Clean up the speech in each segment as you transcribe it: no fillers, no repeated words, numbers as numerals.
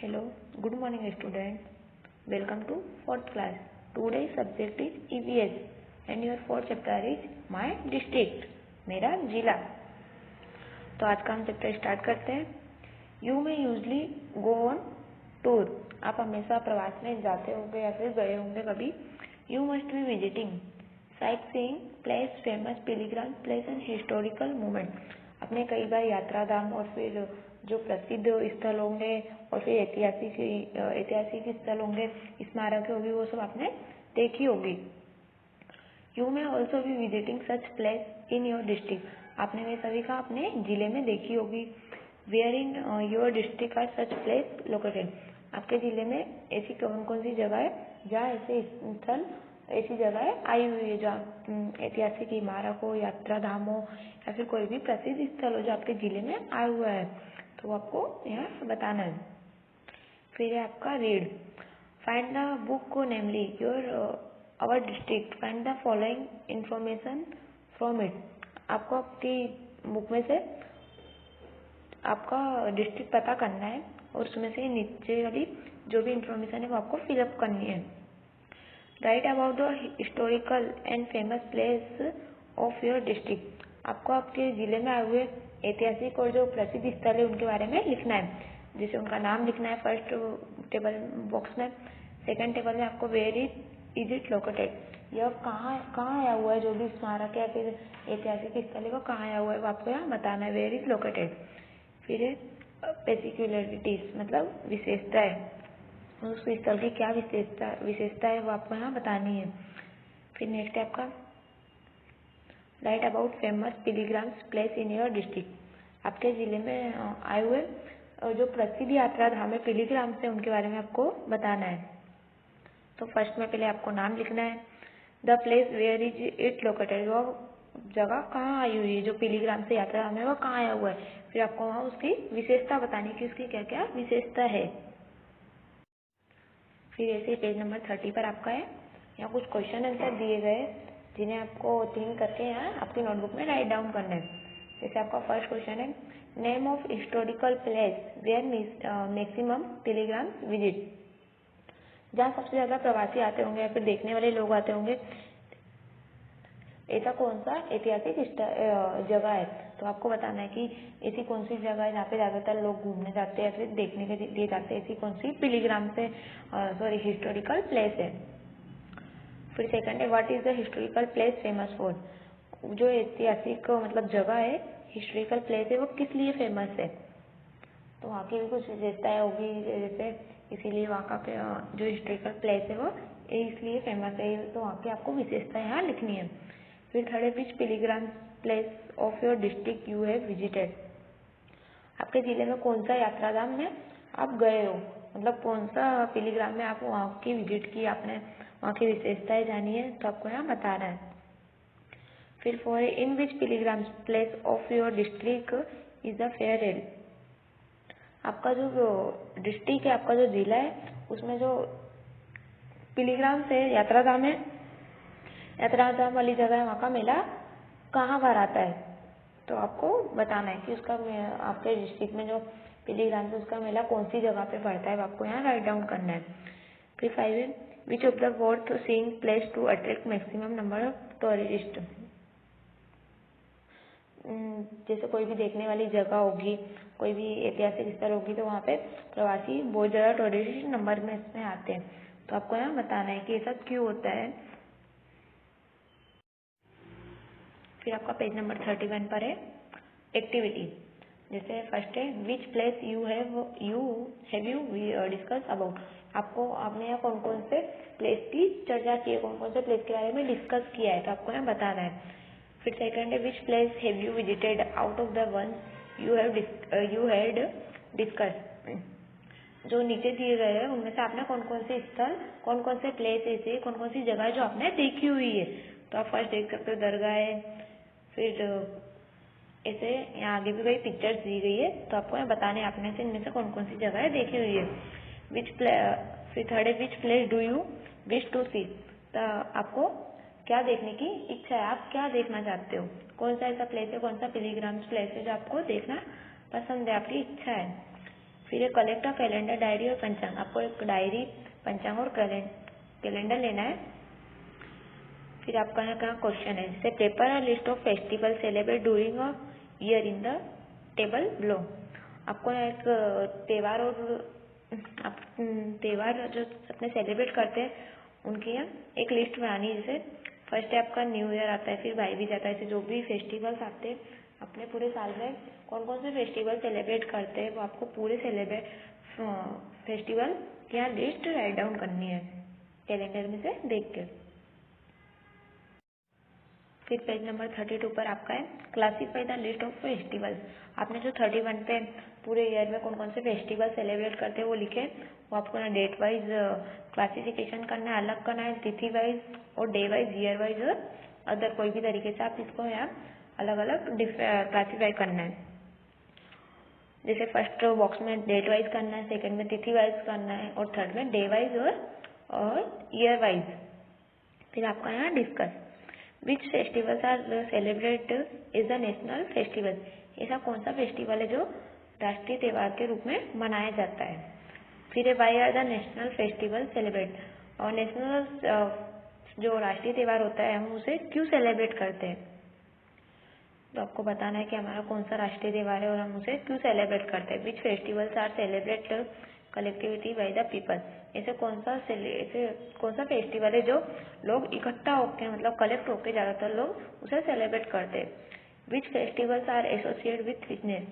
Hello, good morning student. Welcome to fourth class. Today's subject is EVS and your fourth chapter is My District, मेरा जिला. तो आज का हम chapter start करते हैं. You may usually go on tour. आप हमेशा प्रवास में जाते होंगे या फिर गए होंगे कभी. You must be visiting sightseeing place, famous pilgrim place and historical monument. आपने कई बार यात्रा धाम और फिर जो प्रसिद्ध स्थल होंगे और फिर ऐतिहासिक स्थल होंगे, स्मारक होगी, वो सब आपने देखी होगी. You may also be visiting such place in your district. आपने वे सभी का अपने जिले में देखी होगी. Where in your district are such place located. आपके जिले में ऐसी कौन कौन सी जगह है जहाँ ऐसे स्थल ऐसी जगह आई हुई है, जहाँ ऐतिहासिक इमारत हो, यात्रा धाम हो या फिर कोई भी प्रसिद्ध स्थल हो जो आपके जिले में आया हुआ है, तो आपको यहाँ बताना है. फिर है आपका रीड. फाइंड द बुक को namely your our district. Find the following information from it. आपको आपकी बुक में से आपका डिस्ट्रिक्ट पता करना है और उसमें से नीचे वाली जो भी इंफॉर्मेशन है वो आपको फिलअप करनी है. Right about the historical and famous place of your district. आपको आपके जिले में आए हुए ऐतिहासिक और जो प्रसिद्ध स्थल है उनके बारे में लिखना है. जैसे उनका नाम लिखना है फर्स्ट टेबल बॉक्स में. सेकंड टेबल में आपको वेयर इज इट लोकेटेड. यह कहाँ आया हुआ है, जो भी स्मारक है फिर ऐतिहासिक स्थल है वो कहाँ आया हुआ है वो आपको यहाँ बताना है, वेयर इज लोकेटेड. फिर है पेक्यूलरिटीज, मतलब विशेषताएं. उस स्थल की क्या विशेषता है वो आपको यहाँ बतानी है. फिर नेक्स्ट है आपका right about famous pilgrims place in your district. आपके जिले में आए हुए जो प्रसिद्ध यात्रा धाम है पिलग्रिम्स है उनके बारे में आपको बताना है. तो फर्स्ट में पहले आपको नाम लिखना है. The place where is it located, वो जगह कहाँ आई हुई है, जो पिलग्रिम्स से यात्रा धाम है वो कहाँ आया हुआ है. फिर आपको वहाँ उसकी विशेषता बतानी कि उसकी क्या क्या विशेषता है. फिर ऐसे पेज नंबर 30 पर आपका है, यहाँ कुछ क्वेश्चन आंसर दिए गए जिन्हें आपको 3 करके यहाँ आपकी नोटबुक में राइट डाउन करना है. जैसे आपका फर्स्ट क्वेश्चन है name of historical place where maximum pilgrims visit. जहाँ सबसे ज़्यादा प्रवासी आते होंगे या फिर देखने वाले लोग आते होंगे, ऐसा कौन सा ऐतिहासिक जगह है. तो आपको बताना है कि ऐसी कौन सी जगह है जहाँ पे ज़्यादातर लोग घूमने जाते हैं या फिर देखने के लिए जाते हैं, ऐसी कौन सी पिलग्रिम से हिस्टोरिकल प्लेस है. फिर सेकंड है what is the historical place famous for. जो ऐतिहासिक मतलब जगह है, हिस्टोरिकल प्लेस है, वो किस लिए फेमस है. तो वहाँ की भी कुछ विशेषताएं होगी, जैसे इसीलिए वहाँ का जो हिस्टोरिकल प्लेस है वो इसलिए फेमस है, तो वहाँ की आपको विशेषताएं यहाँ लिखनी है. फिर थर्ड है which pilgrim place of your district you have visited. आपके जिले में कौन सा यात्रा धाम में आप गए हो, मतलब कौन सा पिलग्रिम में आप वहाँ की विजिट की, आपने वहाँ की विशेषताएं जानी है, तो आपको यहाँ बताना है. फिर four in which pilgrim place of your district is the fair held. आपका जो डिस्ट्रिक्ट है, आपका जो जिला है, उसमें जो पिलग्रिम से यात्रा धाम है, यात्रा धाम वाली जगह है, वहाँ का मेला कहाँ पर आता है. तो आपको बताना है कि उसका आपके डिस्ट्रिक्ट में जो पिलग्रिम है उसका मेला कौन सी जगह पे पड़ता है, आपको यहाँ राइट डाउन करना है. फिर फाइव है which of the worth seeing place to attract maximum number of tourist. जैसे कोई भी देखने वाली जगह होगी, कोई भी ऐतिहासिक स्थल होगी, तो वहाँ पे प्रवासी बहुत ज़्यादा टूरिस्ट नंबर में इसमें आते हैं. तो आपको यहाँ बताना है कि ऐसा क्यों होता है. फिर आपका पेज नंबर 31 पर है एक्टिविटी. जैसे फर्स्ट है which place you discuss about. आपने यहाँ कौन कौन से प्लेस की चर्चा की है, कौन कौन से प्लेस के बारे में डिस्कस किया है, तो आपको यहाँ बताना है. फिर सेकंड है which place have you visited out of the ones you had discuss. जो नीचे दिए गए हैं उनमें से आपने कौन कौन से स्थल, कौन कौन से प्लेस ऐसे, कौन कौन सी जगह जो आपने देखी हुई है. तो आप फर्स्ट देख सकते हो दरगाह है, फिर ऐसे यहाँ आगे भी कई पिक्चर्स दी गई है, तो आपको यहाँ बताने हैं आपने से इनमें से कौन कौन सी जगह देखी हुई है. फिर थर्ड है which place do you wish to see. तो आपको क्या देखने की इच्छा है, आप क्या देखना चाहते हो, कौन सा ऐसा प्लेस है, कौन सा पिलग्रिम्स प्लेस है जो आपको देखना पसंद है, आपकी इच्छा है. फिर कलेक्ट अ कैलेंडर, डायरी और पंचांग। आपको एक डायरी, पंचांग और कैलेंडर लेना है। फिर आपका यहाँ क्वेश्चन है, से prepare a list of festival celebrate during a year in the table below. आपको एक त्यौहार और त्यौहार जो अपने सेलिब्रेट करते हैं उनकी यहाँ एक लिस्ट बनानी है। जैसे फर्स्ट है आपका न्यू ईयर आता है, फिर भाई बीज आता है। ऐसे जो भी फेस्टिवल्स आते हैं अपने पूरे साल में कौन कौन से फेस्टिवल सेलिब्रेट करते हैं वो आपको पूरे फेस्टिवल की यहाँ लिस्ट राइट डाउन करनी है कैलेंडर में से देख के। फिर पेज नंबर 32 पर आपका है classify the list of festivals. आपने जो 31 पे पूरे ईयर में कौन कौन से फेस्टिवल सेलिब्रेट करते हैं वो लिखे, वो आपको ना डेट वाइज क्लासिफिकेशन करना है, अलग करना है, तिथि वाइज और डे वाइज, ईयर वाइज और अदर कोई भी तरीके से आप इसको यहाँ अलग अलग क्लासीफाई करना है। जैसे फर्स्ट बॉक्स में डेट वाइज करना है, सेकंड में तिथि वाइज करना है और थर्ड में डे वाइज और ईयर वाइज। फिर आपका यहाँ discuss which festivals are celebrate is the national festival. ऐसा कौन सा फेस्टिवल है जो राष्ट्रीय त्यौहार के रूप में मनाया जाता है। फिर why are the national festival celebrate, और नेशनल जो राष्ट्रीय त्यौहार होता है हम उसे क्यों सेलिब्रेट करते हैं। तो आपको बताना है कि हमारा कौन सा राष्ट्रीय त्यौहार है और हम उसे क्यों सेलिब्रेट करते हैं। Which festivals are celebrate collectivity by the people. ऐसे कौन सा फेस्टिवल है जो लोग इकट्ठा होकर मतलब कलेक्ट होकर ज़्यादातर लोग उसे सेलिब्रेट करते हैं। Which festivals are associate with business.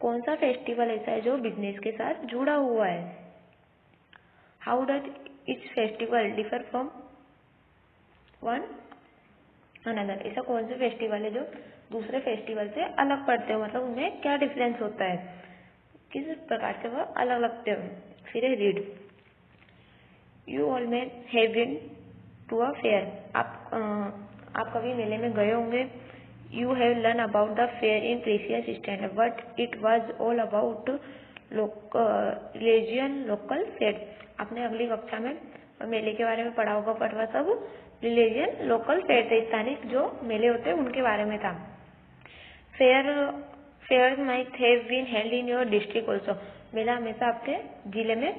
कौन सा फेस्टिवल ऐसा है जो बिजनेस के साथ जुड़ा हुआ है। How does each festival differ from one another. ऐसा कौन से फेस्टिवल है जो दूसरे फेस्टिवल से अलग पड़ते हो, मतलब उनमें क्या डिफरेंस होता है, किस प्रकार से वह अलग लगते हो। फिर read you all may have been to a fair. आप कभी मेले में गए होंगे। You have learn about the fair in previous standard but it was all about religion local fair. आपने अगली कक्षा में मेले के बारे में पढ़ा होगा, पर वह सब रिलीजियन लोकल फेयर थे, स्थानिक जो मेले होते हैं उनके बारे में था। Fair might have been held in your district also. मेला हमेशा आपके जिले में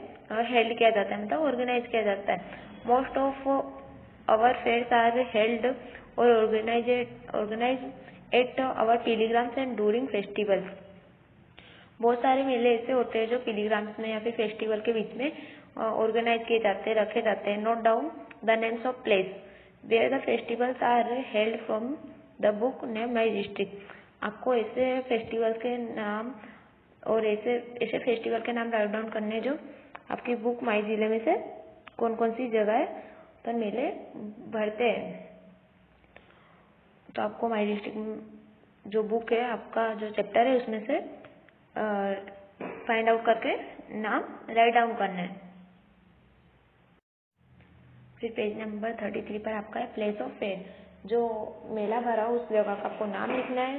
हेल्ड किया जाता है, मतलब ऑर्गेनाइज किया जाता है। Most of our fairs are held और organise at our pilgrims and during festivals. बहुत सारे मेले ऐसे होते हैं जो पिलग्राम्स में या फिर फेस्टिवल के बीच में ऑर्गेनाइज किए जाते हैं, रखे जाते हैं। Note down the names of place where the festivals are held from the book name my district. आपको ऐसे फेस्टिवल के नाम और ऐसे फेस्टिवल के नाम राइट डाउन करने जो आपकी बुक माई जिले में से कौन कौन सी जगह पर मेले भरते हैं। तो आपको माई डिस्ट्रिक्ट जो बुक है, आपका जो चैप्टर है, उसमें से फाइंड आउट करके नाम राइट डाउन करना है। फिर पेज नंबर 33 पर आपका है प्लेस ऑफ फेयर। जो मेला भरा हो उस जगह का आपको नाम लिखना है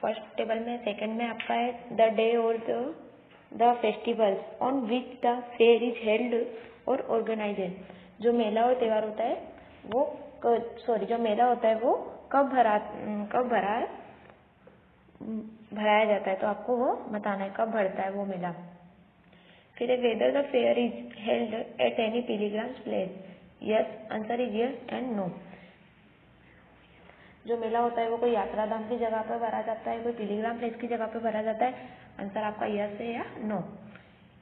फर्स्ट टेबल में। सेकंड में आपका है द डे और the festivals on which the fair is held और ऑर्गेनाइज्ड। जो मेला और त्यौहार होता है वो जो मेला होता है वो कब भराया जाता है, तो आपको वो बताना है कब भरता है वो मेला। फिर whether the fair is held at any pilgrims place. Yes, answer is yes and no. जो मेला होता है वो कोई यात्रा धाम की जगह पर भरा जाता है, कोई पिलग्राम प्लेस की जगह पर भरा जाता है। आंसर आपका यस है या no.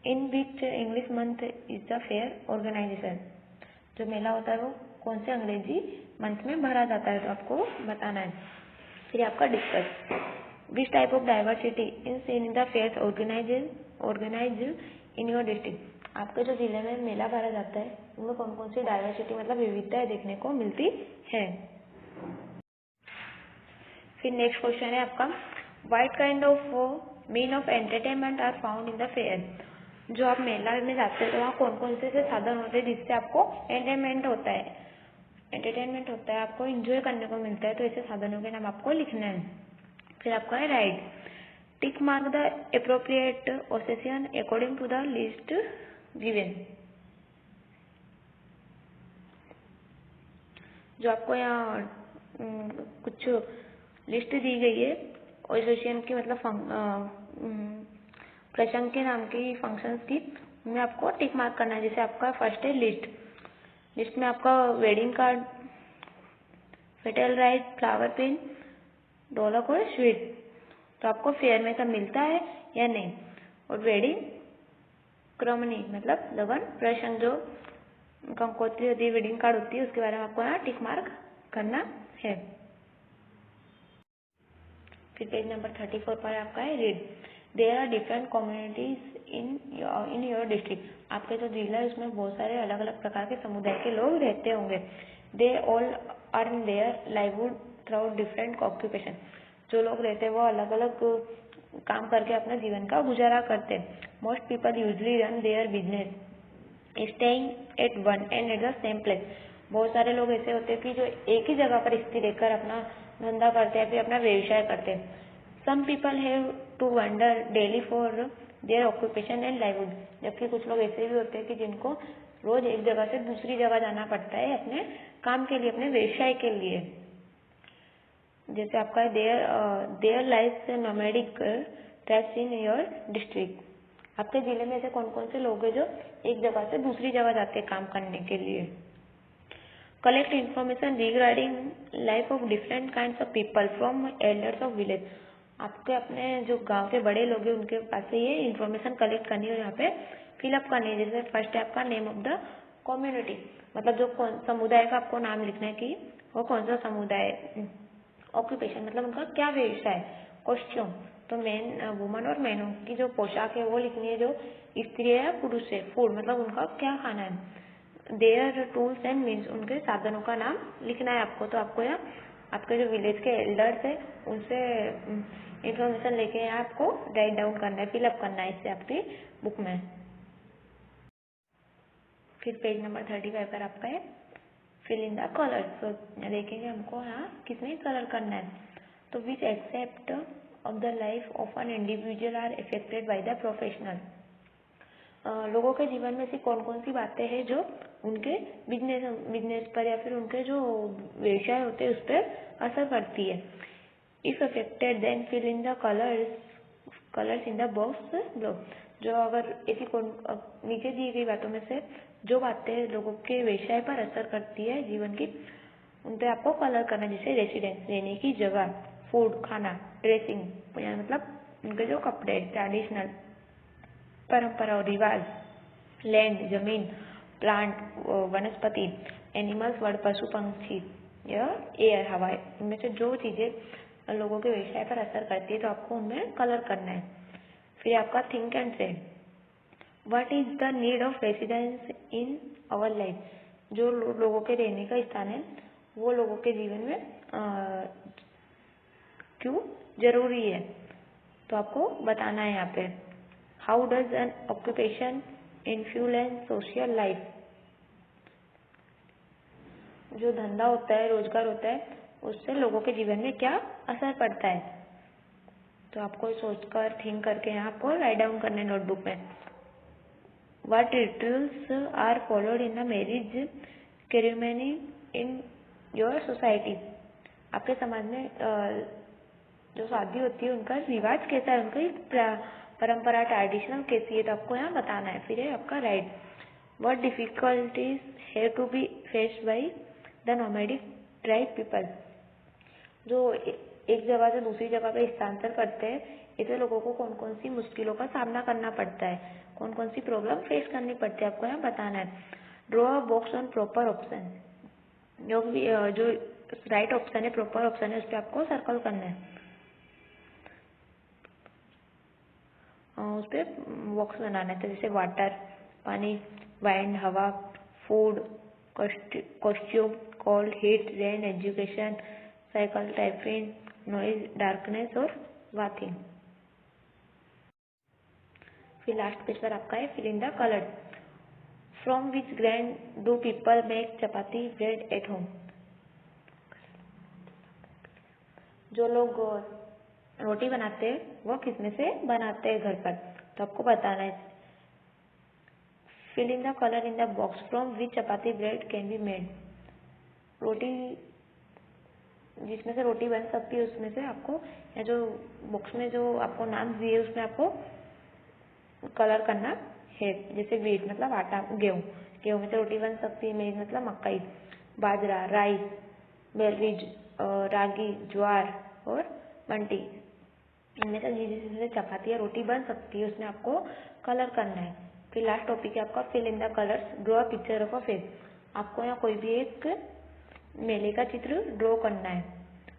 In which English month is the fair organisation. जो मेला होता है वो कौन से अंग्रेजी मंथ में भरा जाता है, तो आपको बताना है। फिर आपका discuss which type of diversity in the fair organise in your district. आपके जो जिले में मेला भरा जाता है उनमें कौन कौन सी डाइवर्सिटी मतलब विविधताएं देखने को मिलती है। फिर नेक्स्ट क्वेश्चन है आपका what kind of mean of entertainment are found in the fair. जो आप मेला में जाते हैं तो वहाँ कौन कौन से साधन होते हैं जिससे आपको एंटरटेनमेंट होता है, आपको एंजॉय करने को मिलता है। तो ऐसे साधनों के नाम आपको लिखना है। फिर आपका है right tick mark the appropriate occasion according to the list given. जो आपको यहाँ कुछ लिस्ट दी गई है ओसेशन की, मतलब प्रसंग के नाम की फंक्शंस की में आपको टिक मार्क करना है। जैसे आपका फर्स्ट है लिस्ट, लिस्ट में आपका वेडिंग कार्ड, फेटल राइस, फ्लावर पिन, ढोलक और स्वीट। तो आपको फेयर में सब मिलता है या नहीं। और वेडिंग क्रमनी मतलब लगन प्रसंग, जो कंकोत्री होती है, वेडिंग कार्ड होती है, उसके बारे में आपको यहाँ टिक मार्क करना है। फिर पेज नंबर 34 पर आपका है read. There are different communities in your district. आपके जो जिला है उसमें बहुत सारे अलग अलग प्रकार के समुदाय के लोग रहते होंगे। They all earn their livelihood through different occupation. जो लोग रहते हैं वो अलग अलग काम करके अपने जीवन का गुजारा करते हैं। Most people usually run their business staying at one and at the same place. बहुत सारे लोग ऐसे होते हैं कि जो एक ही जगह पर स्थिर रहकर अपना धंधा करते हैं, फिर अपना व्यवसाय करते हैं। Some people have to wonder daily for their occupation and livelihood. जबकि कुछ लोग ऐसे भी होते हैं कि जिनको रोज एक जगह से दूसरी जगह जाना पड़ता है अपने काम के लिए, अपने व्यवसाय के लिए। जैसे आपका their lives nomadic tribes in your district. आपके जिले में ऐसे कौन कौन से लोग हैं जो एक जगह से दूसरी जगह जाते हैं काम करने के लिए। Collect information regarding life of different kinds of people from elders of village. आपके अपने जो गांव के बड़े लोग हैं उनके पास से ये इन्फॉर्मेशन कलेक्ट करनी है, यहाँ पे फिलअप करनी है। जैसे फर्स्ट है आपका नेम ऑफ द कम्युनिटी, मतलब जो समुदाय का आपको नाम लिखना है कि वो कौन सा समुदाय। ऑक्यूपेशन मतलब उनका क्या व्यवसाय। कॉस्ट्यूम तो मेन वुमन और मैनों की जो पोशाक है वो लिखनी है, जो स्त्री है या पुरुष है। फूड मतलब उनका क्या खाना है। देयर टूल्स एंड मीन्स उनके साधनों का नाम लिखना है आपको। तो आपको यहाँ आपके जो विलेज के एल्डर्स है उनसे इंफॉर्मेशन लेके यहाँ आपको राइट डाउन करना है, फिलअप करना है इससे आपकी बुक में। फिर पेज नंबर 35 पर आपका है फिल इन द कलर्स। तो देखेंगे हमको यहाँ किसमें कलर करना है। तो which except of the life of an individual are affected by the professional. लोगों के जीवन में से कौन कौन सी बातें हैं जो उनके बिजनेस पर या फिर उनके जो व्यवसाय होते हैं उस पर असर करती है। If affected then fill in the colours in the box below. जो अगर ऐसी नीचे दी गई बातों में से जो बातें लोगों के व्यवसाय पर असर करती है जीवन की, उन पे आपको कलर करना। जैसे रेसिडेंस रहने की जगह, फूड खाना, ड्रेसिंग मतलब उनके जो कपड़े, ट्रेडिशनल परंपरा और रिवाज, लैंड जमीन, प्लांट वनस्पति, एनिमल्स वर्ड पशु पंक्षी, एयर हवा, इनमें से जो चीजें लोगों के व्यवसाय पर असर करती है तो आपको उनमें कलर करना है। फिर आपका think and say what is the need of residence in our life. जो लोगों के रहने का स्थान है वो लोगों के जीवन में क्यों जरूरी है, तो आपको बताना है यहाँ पे। How does N occupation influence social life. जो धंधा होता है, रोजगार होता है, उससे लोगों के जीवन में क्या असर पड़ता है। तो आपको सोचकर थिंक करके यहाँ आपको राइट डाउन करना है नोटबुक में। What rituals are followed in the marriage ceremony in your society. आपके समाज में जो शादी होती है उनका रिवाज कैसा है, उनकी परंपरा ट्रेडिशनल कैसी है, तो आपको यहाँ बताना है। फिर है आपका right. What difficulties have to be faced by the nomadic tribe people. जो एक जगह से दूसरी जगह पे स्थानांतर करते हैं, ऐसे लोगों को कौन कौन सी मुश्किलों का सामना करना पड़ता है, कौन कौन सी प्रॉब्लम फेस करनी पड़ती है, आपको यहाँ बताना है। Draw a box on proper option. जो राइट ऑप्शन है, प्रॉपर ऑप्शन है, उस पर आपको सर्कल करना है। उस पर बॉक्स बनाना है। तो जैसे वाटर पानी, वाइंड हवा, food, costume, cold heat, rain, education, cycle, typing, noise, darkness और बाथिंग। फिर लास्ट पेज पर आपका है fill in the colour. From which grain do people make chapati bread at home. जो लोग रोटी बनाते हैं वो किसमें से बनाते हैं घर पर, तो आपको बताना है। Fill in the colour in the box from which chapati bread can be made. रोटी जिसमें से रोटी बन सकती है उसमें से आपको, या जो बॉक्स में जो आपको नाम दिए उसमें आपको कलर करना है। जैसे वीट मतलब आटा, गेहूँ, गेहूँ में से रोटी बन सकती है। मेज मतलब मकई, बाजरा, राइस, बेलरीज, रागी, ज्वार और मंटी, इनमें से जिससे चपाती या रोटी बन सकती है उसमें आपको कलर करना है। फिर लास्ट टॉपिक है आपका fill in the colours, draw a picture of a face. आपको यहाँ कोई भी एक मेले का चित्र ड्रॉ करना है।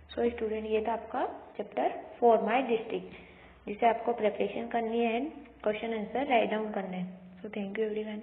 सो स्टूडेंट, ये था आपका चैप्टर 4 माय डिस्ट्रिक्ट, जिसे आपको प्रिपरेशन करनी है and question answer write down करना है। So thank you everyone.